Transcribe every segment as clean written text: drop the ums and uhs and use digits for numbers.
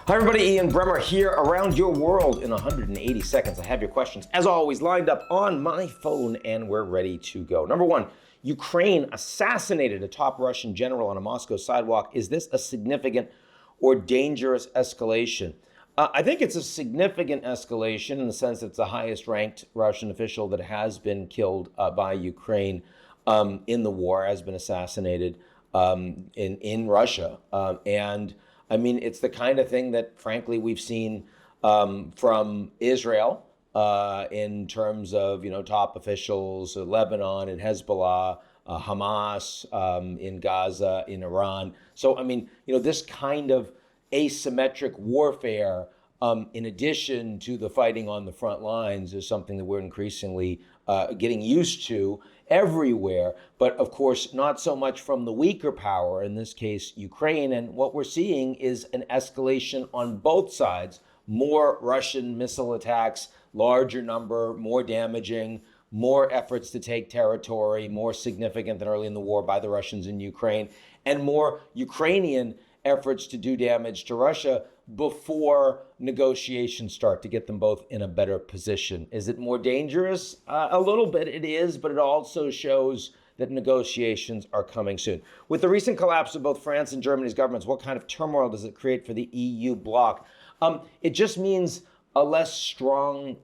Hi everybody, Ian Bremmer here, around your world in 180 seconds. I have your questions, as always, lined up on my phone, and we're ready to go. Number one, Ukraine assassinated a top Russian general on a Moscow sidewalk. Is this a significant or dangerous escalation? I think it's a significant escalation in the sense that it's the highest ranked Russian official that has been killed by Ukraine in the war, has been assassinated in Russia. And I mean, it's the kind of thing that, frankly, we've seen from Israel in terms of, top officials, Lebanon and Hezbollah, Hamas in Gaza, in Iran. So, I mean, this kind of asymmetric warfare, in addition to the fighting on the front lines, is something that we're increasingly getting used to everywhere, but of course not so much from the weaker power, in this case Ukraine. And what we're seeing is an escalation on both sides, more Russian missile attacks, larger number, more damaging, more efforts to take territory, more significant than early in the war by the Russians in Ukraine, and more Ukrainian efforts to do damage to Russia before negotiations start to get them both in a better position. Is it more dangerous? A little bit it is, but it also shows that negotiations are coming soon. With the recent collapse of both France and Germany's governments, what kind of turmoil does it create for the EU bloc? It just means a less strong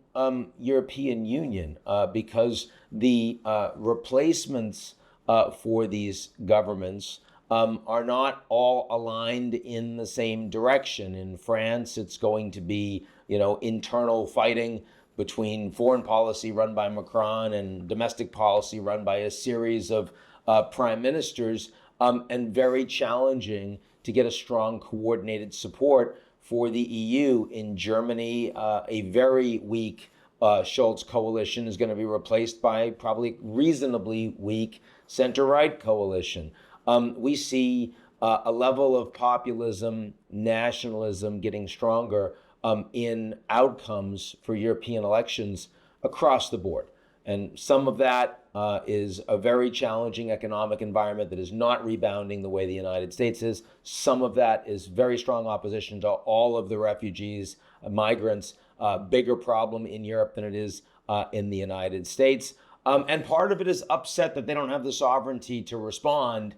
European Union because the replacements for these governments are not all aligned in the same direction. In France, it's going to be, internal fighting between foreign policy run by Macron and domestic policy run by a series of prime ministers, and very challenging to get a strong coordinated support for the EU. In Germany, a very weak Scholz coalition is going to be replaced by probably reasonably weak center-right coalition. We see a level of populism, nationalism getting stronger in outcomes for European elections across the board. And some of that is a very challenging economic environment that is not rebounding the way the United States is. Some of that is very strong opposition to all of the refugees, migrants, bigger problem in Europe than it is in the United States. And part of it is upset that they don't have the sovereignty to respond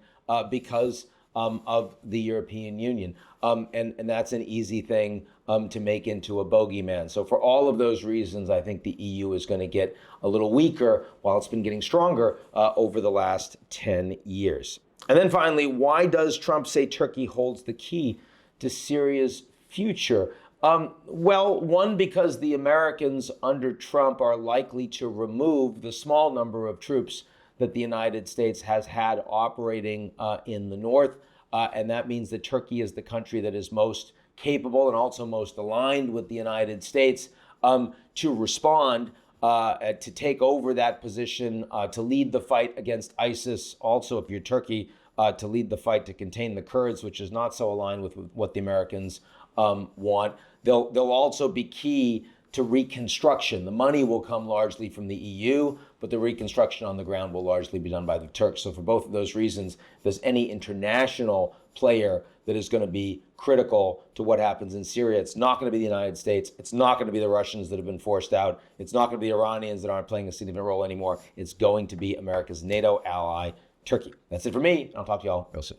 because of the European Union. And that's an easy thing to make into a bogeyman. So for all of those reasons, I think the EU is going to get a little weaker while it's been getting stronger over the last 10 years. And then finally, why does Trump say Turkey holds the key to Syria's future? Well, one, because the Americans under Trump are likely to remove the small number of troops that the United States has had operating in the north. And that means that Turkey is the country that is most capable and also most aligned with the United States to respond, to take over that position, to lead the fight against ISIS. Also, if you're Turkey, to lead the fight to contain the Kurds, which is not so aligned with what the Americans want. They'll also be key to reconstruction. The money will come largely from the EU, but the reconstruction on the ground will largely be done by the Turks. So for both of those reasons, if there's any international player that is going to be critical to what happens in Syria, it's not going to be the United States. It's not going to be the Russians that have been forced out. It's not going to be the Iranians that aren't playing a significant role anymore. It's going to be America's NATO ally, Turkey. That's it for me. I'll talk to y'all real soon.